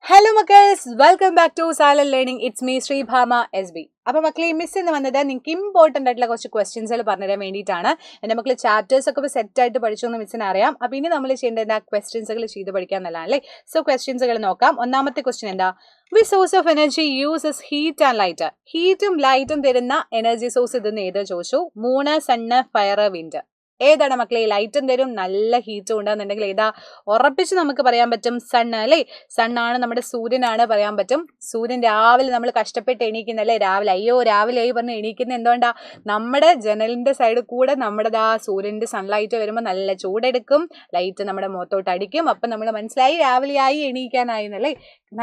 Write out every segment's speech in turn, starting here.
Hello മക്കേഴ്സ്, welcome back to silent learning. It's me Sreebhama SB. അപ്പോൾ മക്കളെ, മിസ് എന്ന് വന്നത് നിങ്ങൾക്ക് ഇമ്പോർട്ടൻ്റ് ആയിട്ടുള്ള കുറച്ച് ക്വസ്റ്റ്യൻസുകൾ പറഞ്ഞുതരാൻ വേണ്ടിയിട്ടാണ്. എൻ്റെ മക്കൾ ചാപ്റ്റേഴ്സ് ഒക്കെ ഇപ്പോൾ സെറ്റായിട്ട് പഠിച്ചു എന്ന് മിസ്സിന് അറിയാം. അപ്പോൾ ഇനി നമ്മൾ ചെയ്യേണ്ടത് എന്താ, ക്വസ്റ്റ്യൻസുകൾ ചെയ്ത് പഠിക്കാൻ നല്ലതാണല്ലേ. സോ ക്വസ്റ്റ്യൻസുകൾ നോക്കാം. ഒന്നാമത്തെ ക്വസ്റ്റ്യൻ എന്താ, which source of energy uses heat and light? ഹീറ്റും ലൈറ്റും തരുന്ന എനർജി സോഴ്സ് ഇതെന്ന് ഏത് ചോദിച്ചു. 3 സണ്ണ്, ഫയർ, വിൻഡ്. ഏതാണ് മക്കളെ? ലൈറ്റും തരും, നല്ല ഹീറ്റും ഉണ്ടെന്നുണ്ടെങ്കിൽ ഏതാ? ഉറപ്പിച്ച് നമുക്ക് പറയാൻ പറ്റും സണ്ണ് അല്ലേ. സണ്ണാണ്, നമ്മുടെ സൂര്യനാണ് പറയാൻ പറ്റും. സൂര്യൻ രാവിലെ നമ്മൾ കഷ്ടപ്പെട്ട് എണീക്കുന്നല്ലേ, രാവിലെ അയ്യോ രാവിലെ ആയി പറഞ്ഞ് എണീക്കുന്ന എന്തുകൊണ്ടാ? നമ്മുടെ ജനലിന്റെ സൈഡിൽ കൂടെ നമ്മുടെ സൂര്യന്റെ സൺലൈറ്റ് വരുമ്പോൾ നല്ല ചൂടെടുക്കും, ലൈറ്റ് നമ്മുടെ മുഖത്തോട്ട് അടിക്കും. അപ്പം നമ്മൾ മനസ്സിലായി രാവിലെ ആയി എണീക്കാനായി എന്നല്ലേ.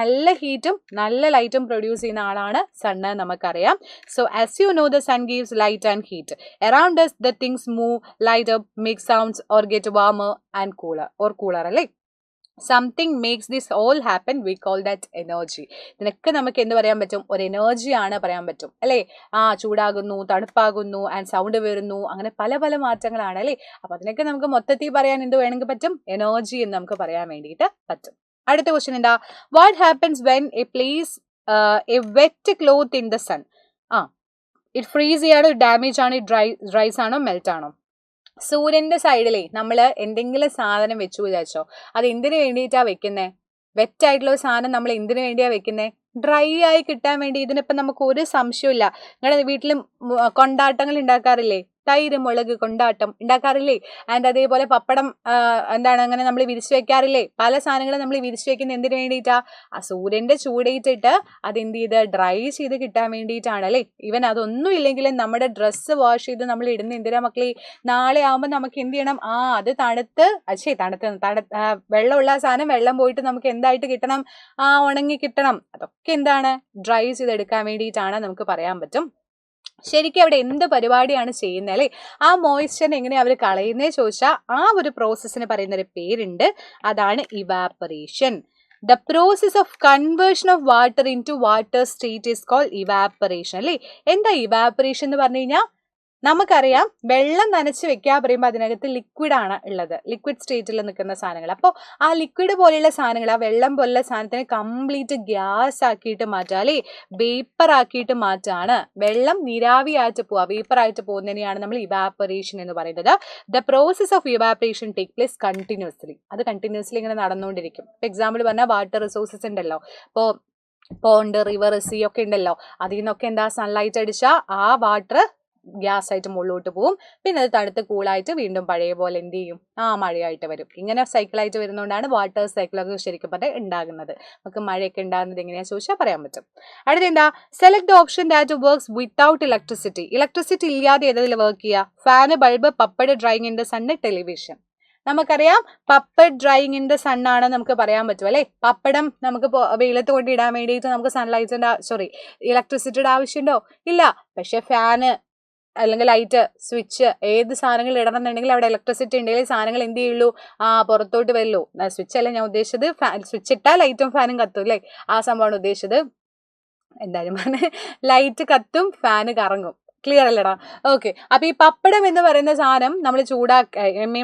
നല്ല ഹീറ്റും നല്ല ലൈറ്റും പ്രൊഡ്യൂസ് ചെയ്യുന്ന ആളാണ് സണ്ണ്, നമുക്കറിയാം. So as you know, the sun gives light and heat. Around us the things move, light up, make sounds or get warmer and cooler അല്ലേ. Something makes this all happen, we call that energy. ഇതിനൊക്കെ നമുക്ക് എന്ത് പറയാൻ പറ്റും? ഒരു എനർജിയാണ് പറയാൻ പറ്റും അല്ലേ. ചൂടാകുന്നു, തണുപ്പാകുന്നു, ആൻഡ് സൗണ്ട് വരുന്നു, അങ്ങനെ പല പല മാറ്റങ്ങളാണ് അല്ലേ. അപ്പൊ അതിനൊക്കെ നമുക്ക് മൊത്തത്തിൽ പറയാൻ എന്ത് വേണമെങ്കിൽ പറ്റും? എനർജി എന്ന് നമുക്ക് പറയാൻ വേണ്ടിയിട്ട് പറ്റും. അടുത്ത ക്വസ്റ്റ്യൻ എന്താ, what happens when a place a wet cloth in the sun? It freeze ചെയ്യാണ്, ഡാമേജ് ആണ്, ഡ്രൈസ് ആണോ, മെൽറ്റ് ആണോ? സൂര്യന്റെ സൈഡിലേ നമ്മൾ എന്തെങ്കിലും സാധനം വെച്ചു വിചാരിച്ചോ, അത് എന്തിനു വേണ്ടിയിട്ടാ വെക്കുന്നേ? വെറ്റായിട്ടുള്ള ഒരു സാധനം നമ്മൾ എന്തിനു വേണ്ടിയാ വെക്കുന്നേ? ഡ്രൈ ആയി കിട്ടാൻ വേണ്ടി. ഇതിനിപ്പം നമുക്ക് ഒരു സംശയമില്ല. നിങ്ങളുടെ വീട്ടിലും കൊണ്ടാട്ടങ്ങൾ ഉണ്ടാക്കാറില്ലേ? തൈര് മുളക് കൊണ്ടാട്ടം ഉണ്ടാക്കാറില്ലേ? ആൻഡ് അതേപോലെ പപ്പടം അങ്ങനെ നമ്മൾ വിരിച്ചു വെക്കാറില്ലേ? പല സാധനങ്ങളും നമ്മൾ വിരിച്ചു വെക്കുന്നത് എന്തിനു വേണ്ടിയിട്ടാ? ആ സൂര്യന്റെ ചൂടേറ്റിട്ട് അതെന്ത് ചെയ്ത് ഡ്രൈ ചെയ്ത് കിട്ടാൻ വേണ്ടിയിട്ടാണ് അല്ലേ. ഈവൻ അതൊന്നും ഇല്ലെങ്കിലും നമ്മുടെ ഡ്രസ്സ് വാഷ് ചെയ്ത് നമ്മൾ ഇടുന്ന എന്തിനാ മക്കളെ? നാളെ ആകുമ്പോൾ നമുക്ക് എന്ത് ചെയ്യണം? അത് തണുത്ത് വെള്ളമുള്ള സാധനം വെള്ളം പോയിട്ട് നമുക്ക് എന്തായിട്ട് കിട്ടണം? ഉണങ്ങി കിട്ടണം. അതൊക്കെ എന്താണ്? ഡ്രൈ ചെയ്തെടുക്കാൻ വേണ്ടിയിട്ടാണ് നമുക്ക് പറയാൻ പറ്റും. ശരിക്കും അവിടെ എന്ത് പരിപാടിയാണ് ചെയ്യുന്നത് അല്ലേ? ആ മോയ്സ്ചർ എങ്ങനെ അവർ കളയുന്നേ ചോദിച്ചാൽ ആ ഒരു പ്രോസസ്സിന് പറയുന്ന ഒരു പേരുണ്ട്, അതാണ് evaporation. The process of conversion of water in to water state is called evaporation അല്ലേ. എന്താ ഇവാപ്പറേഷൻ എന്ന് പറഞ്ഞു കഴിഞ്ഞാൽ, നമുക്കറിയാം വെള്ളം നനച്ച് വെക്കാൻ പറയുമ്പോൾ അതിനകത്ത് ലിക്വിഡ് ആണ് ഉള്ളത്, ലിക്വിഡ് സ്റ്റേറ്റിൽ നിൽക്കുന്ന സാധനങ്ങൾ. അപ്പോൾ ആ ലിക്വിഡ് പോലെയുള്ള സാധനങ്ങൾ, ആ വെള്ളം പോലുള്ള സാധനത്തിനെ കംപ്ലീറ്റ് ഗ്യാസ് ആക്കിയിട്ട് മാറ്റുക അല്ലേ, വേപ്പർ ആക്കിയിട്ട് മാറ്റാണ്. വെള്ളം നീരാവിയായിട്ട് പോവുക, വേപ്പർ ആയിട്ട് പോകുന്നതിനെയാണ് നമ്മൾ ഇവാപ്പറേഷൻ എന്ന് പറയുന്നത്. The process of evaporation take place continuously. അത് കണ്ടിന്യൂസ്ലി ഇങ്ങനെ നടന്നുകൊണ്ടിരിക്കും. ഇപ്പോൾ എക്സാമ്പിൾ പറഞ്ഞാൽ വാട്ടർ റിസോഴ്സസ് ഉണ്ടല്ലോ, ഇപ്പോൾ പോണ്ട്, റിവർ, സീ ഒക്കെ ഉണ്ടല്ലോ. അതിൽ നിന്നൊക്കെ എന്താ, സൺലൈറ്റ് അടിച്ചാൽ ആ വാട്ടർ ഗ്യാസ് ആയിട്ട് മുകളിലോട്ട് പോവും. പിന്നെ അത് തണുത്ത് കൂളായിട്ട് വീണ്ടും പഴയ പോലെ എന്ത് ചെയ്യും? മഴയായിട്ട് വരും. ഇങ്ങനെ സൈക്കിളായിട്ട് വരുന്നതുകൊണ്ടാണ് വാട്ടർ സൈക്കിളൊക്കെ ശരിക്കും പറഞ്ഞാൽ ഉണ്ടാകുന്നത്. നമുക്ക് മഴയൊക്കെ ഉണ്ടാകുന്നത് എങ്ങനെയാണെന്ന് ചോദിച്ചാൽ പറയാൻ പറ്റും. അടുത്ത എന്താ, select the option that works without electricity. Electricity ഇല്ലാതെ ഏതിൽ വർക്ക് ചെയ്യുക? Fan, bulb, papad, drying in the sun, television. നമുക്കറിയാം പപ്പഡ് ഡ്രൈയിങ് ഇൻ ദ സണ്ണാണ് നമുക്ക് പറയാൻ പറ്റും അല്ലേ. പപ്പടം നമുക്ക് വെയിലത്ത് കൊണ്ട് ഇടാൻ വേണ്ടിയിട്ട് നമുക്ക് സൺലൈറ്റിന്റെ ഇലക്ട്രിസിറ്റിയുടെ ആവശ്യമുണ്ടോ? ഇല്ല. പക്ഷെ ഫാന് അല്ലെങ്കിൽ ലൈറ്റ്, സ്വിച്ച്, ഏത് സാധനങ്ങൾ ഇടണം എന്നുണ്ടെങ്കിൽ അവിടെ ഇലക്ട്രിസിറ്റി ഉണ്ടെങ്കിൽ സാധനങ്ങൾ എന്ത് ചെയ്യുള്ളൂ? പുറത്തോട്ട് വരുള്ളൂ. സ്വിച്ച് അല്ല ഞാൻ ഉദ്ദേശിച്ചത്, സ്വിച്ച് ഇട്ടാൽ ലൈറ്റും ഫാനും കത്തും അല്ലേ, ആ സംഭവമാണ് ഉദ്ദേശിച്ചത്. എന്തായാലും ലൈറ്റ് കത്തും, ഫാന് കറങ്ങും. ക്ലിയർ അല്ലടാ? ഓക്കെ. അപ്പൊ ഈ പപ്പടം എന്ന് പറയുന്ന സാധനം നമ്മൾ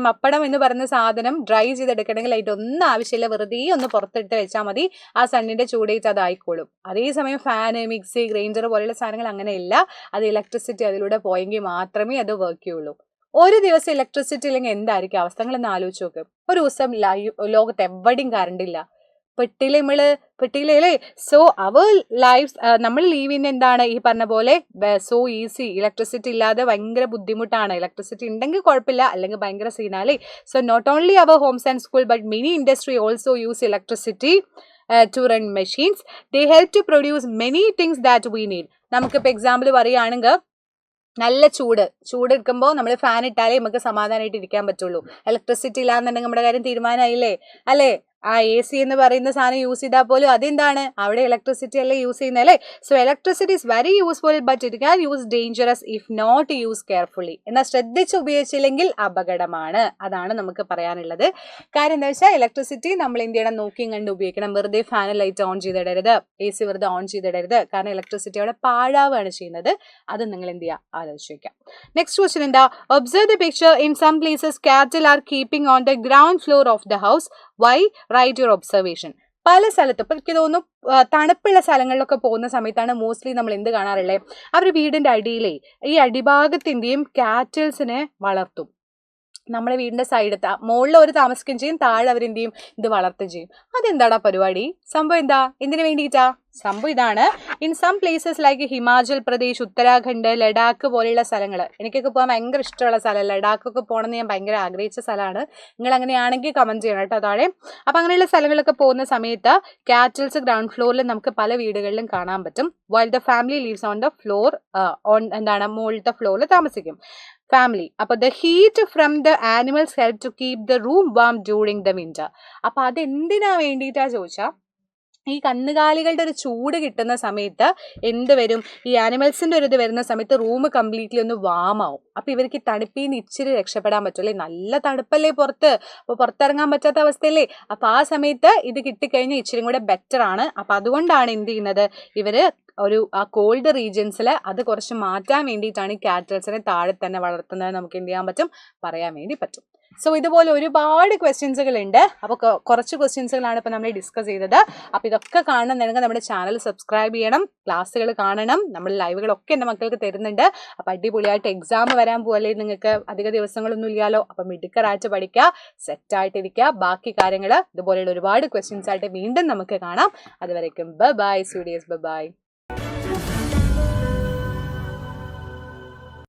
പപ്പടം എന്ന് പറയുന്ന സാധനം ഡ്രൈ ചെയ്തെടുക്കണമെങ്കിൽ ലൈറ്റ് ഒന്നും ആവശ്യമില്ല, വെറുതെ ഒന്ന് പുറത്തിട്ട് വെച്ചാൽ മതി, ആ സണ്ണിന്റെ ചൂടേറ്റ് അതായിക്കോളും. അതേസമയം ഫാന്, മിക്സി, ഗ്രൈൻഡർ പോലെയുള്ള സാധനങ്ങൾ അങ്ങനെയില്ല. അത് ഇലക്ട്രിസിറ്റി അതിലൂടെ പോയെങ്കിൽ മാത്രമേ അത് വർക്ക് ചെയ്യുള്ളൂ. ഒരു ദിവസം ഇലക്ട്രിസിറ്റി ഇല്ലെങ്കിൽ എന്തായിരിക്കും അവസ്ഥ? നിങ്ങളൊന്ന് ആലോചിച്ച് നോക്ക്. ഒരു ദിവസം ലോകത്ത് എവിടെയും കറണ്ട് ഇല്ല, പെട്ടിയിലേ. സോ അവർ ലൈഫ്, നമ്മൾ ലീവ് ചെയ്യുന്ന എന്താണ് ഈ പറഞ്ഞ പോലെ സോ ഈസി. ഇലക്ട്രിസിറ്റി ഇല്ലാതെ ഭയങ്കര ബുദ്ധിമുട്ടാണ്. ഇലക്ട്രിസിറ്റി ഉണ്ടെങ്കിൽ കുഴപ്പമില്ല, അല്ലെങ്കിൽ ഭയങ്കര സീനാലേ. So not only our homes and school but many industry also use electricity to run machines. They help to produce many things that we need. നമുക്കിപ്പോൾ എക്സാമ്പിൾ പറയുകയാണെങ്കിൽ, നല്ല ചൂട് എടുക്കുമ്പോൾ നമ്മൾ ഫാൻ ഇട്ടാലേ നമുക്ക് സമാധാനമായിട്ട് ഇരിക്കാൻ പറ്റുള്ളൂ. ഇലക്ട്രിസിറ്റി ഇല്ലാന്നുണ്ടെങ്കിൽ നമ്മുടെ കാര്യം തീരുമാനമായില്ലേ അല്ലേ. AC എന്ന് പറയുന്ന സാധനം യൂസ് ചെയ്താൽ പോലും അതെന്താണ്, അവിടെ ഇലക്ട്രിസിറ്റി അല്ലേ യൂസ് ചെയ്യുന്നത് അല്ലേ. So electricity is very useful but it can use dangerous if not use carefully. എന്നാൽ ശ്രദ്ധിച്ച് ഉപയോഗിച്ചില്ലെങ്കിൽ അപകടമാണ്. അതാണ് നമുക്ക് പറയാനുള്ളത്. കാര്യം എന്താ വെച്ചാൽ ഇലക്ട്രിസിറ്റി നമ്മൾ എന്ത് ചെയ്യണം, നോക്കിയും കണ്ട് ഉപയോഗിക്കണം. വെറുതെ ഫാൻ ലൈറ്റ് ഓൺ ചെയ്തിടരുത്, AC വെറുതെ ഓൺ ചെയ്തിടരുത്. കാരണം ഇലക്ട്രിസിറ്റി അവിടെ പാഴാവുകയാണ് ചെയ്യുന്നത്. അത് നിങ്ങൾ എന്ത് ചെയ്യുക, ആലോചിച്ച് വയ്ക്കാം. നെക്സ്റ്റ് ക്വസ്റ്റ്യൻ എന്താ, observe the picture. In some places cattle are keeping on the ground floor of the house. Why? Write your observation. പല സ്ഥലത്തും ഇപ്പം എനിക്ക് തോന്നുന്നു തണുപ്പുള്ള സ്ഥലങ്ങളിലൊക്കെ പോകുന്ന സമയത്താണ് മോസ്റ്റ്ലി നമ്മൾ എന്ത് കാണാറുള്ളത്, അവർ വീടിൻ്റെ അടിയിലേ ഈ അടിഭാഗത്തിൻ്റെയും കാറ്റിൽസിനെ വളർത്തും. നമ്മുടെ വീടിൻ്റെ സൈഡത്ത് മുകളിൽ അവർ താമസിക്കുകയും ചെയ്യും, താഴെ അവരെന്ത് ചെയ്യും, ഇത് വളർത്തുകയും ചെയ്യും. അതെന്താടാ പരിപാടി? സംഭവം എന്താ? എന്തിനു വേണ്ടിയിട്ടാ? സംഭവം ഇതാണ്. In some places like Himachal Pradesh, Uttarakhand, Ladakh പോലെയുള്ള സ്ഥലങ്ങൾ, എനിക്കൊക്കെ പോകാൻ ഭയങ്കര ഇഷ്ടമുള്ള സ്ഥലം. ലഡാക്കൊക്കെ പോകണമെന്ന് ഞാൻ ഭയങ്കര ആഗ്രഹിച്ച സ്ഥലമാണ്. നിങ്ങൾ അങ്ങനെയാണെങ്കിൽ കമൻറ്റ് ചെയ്യണം കേട്ടോ താഴെ. അപ്പോൾ അങ്ങനെയുള്ള സ്ഥലങ്ങളിലൊക്കെ പോകുന്ന സമയത്ത് കാറ്റിൽസ് ഗ്രൗണ്ട് ഫ്ലോറിൽ നമുക്ക് പല വീടുകളിലും കാണാൻ പറ്റും. While the family lives on the floor, മുകളിലത്തെ ഫ്ലോറിൽ താമസിക്കും ഫാമിലി. അപ്പോൾ the heat from the animals help to keep the room warm during the winter. അപ്പോൾ അതെന്തിനാ വേണ്ടിയിട്ടാ ചോദിച്ചാൽ, ഈ കന്നുകാലികളുടെ ഒരു ചൂട് കിട്ടുന്ന സമയത്ത് എന്ത് വരും, ഈ ആനിമൽസിൻ്റെ ഒരു ഇത് വരുന്ന സമയത്ത് റൂം കംപ്ലീറ്റ്ലി ഒന്ന് വാമാവും. അപ്പോൾ ഇവർക്ക് തണുപ്പിൽ നിന്ന് ഇച്ചിരി രക്ഷപ്പെടാൻ പറ്റുമല്ലേ, നല്ല തണുപ്പല്ലേ പുറത്ത്, അപ്പോൾ പുറത്തിറങ്ങാൻ പറ്റാത്ത അവസ്ഥയല്ലേ. അപ്പോൾ ആ സമയത്ത് ഇത് കിട്ടിക്കഴിഞ്ഞാൽ ഇച്ചിരി കൂടെ ബെറ്റർ ആണ്. അപ്പോൾ അതുകൊണ്ടാണ് എന്ത് ചെയ്യുന്നത്, ഇവർ ആ കോൾഡ് റീജിയൻസിൽ അത് കുറച്ച് മാറ്റാൻ വേണ്ടിയിട്ടാണ് ഈ കാറ്റൽസിനെ താഴെ തന്നെ വളർത്തുന്നത്. നമുക്ക് എന്ത് ചെയ്യാൻ പറ്റും, പറയാൻ വേണ്ടി പറ്റും. സോ ഇതുപോലെ ഒരുപാട് ക്വസ്റ്റ്യൻസുകളുണ്ട്. അപ്പോൾ കുറച്ച് ക്വസ്റ്റ്യൻസുകളാണ് ഇപ്പോൾ നമ്മൾ ഡിസ്കസ് ചെയ്തത്. അപ്പോൾ ഇതൊക്കെ കാണണമെന്നുണ്ടെങ്കിൽ നമ്മുടെ ചാനൽ സബ്സ്ക്രൈബ് ചെയ്യണം, ക്ലാസ്സുകൾ കാണണം, നമ്മൾ ലൈവുകളൊക്കെ എൻ്റെ മക്കൾക്ക് തരുന്നുണ്ട്. അപ്പോൾ അടിപൊളിയായിട്ട് എക്സാം വരാൻ പോകല്ലേ, നിങ്ങൾക്ക് അധിക ദിവസങ്ങളൊന്നും ഇല്ലല്ലോ. അപ്പം മിടുക്കറായിട്ട് പഠിക്കുക, സെറ്റായിട്ടിരിക്കുക. ബാക്കി കാര്യങ്ങൾ ഇതുപോലെയുള്ള ഒരുപാട് ക്വസ്റ്റ്യൻസ് ആയിട്ട് വീണ്ടും നമുക്ക് കാണാം. അതുവരേക്കും ബൈ ബൈ സ്റ്റുഡിയോസ്, ബൈ.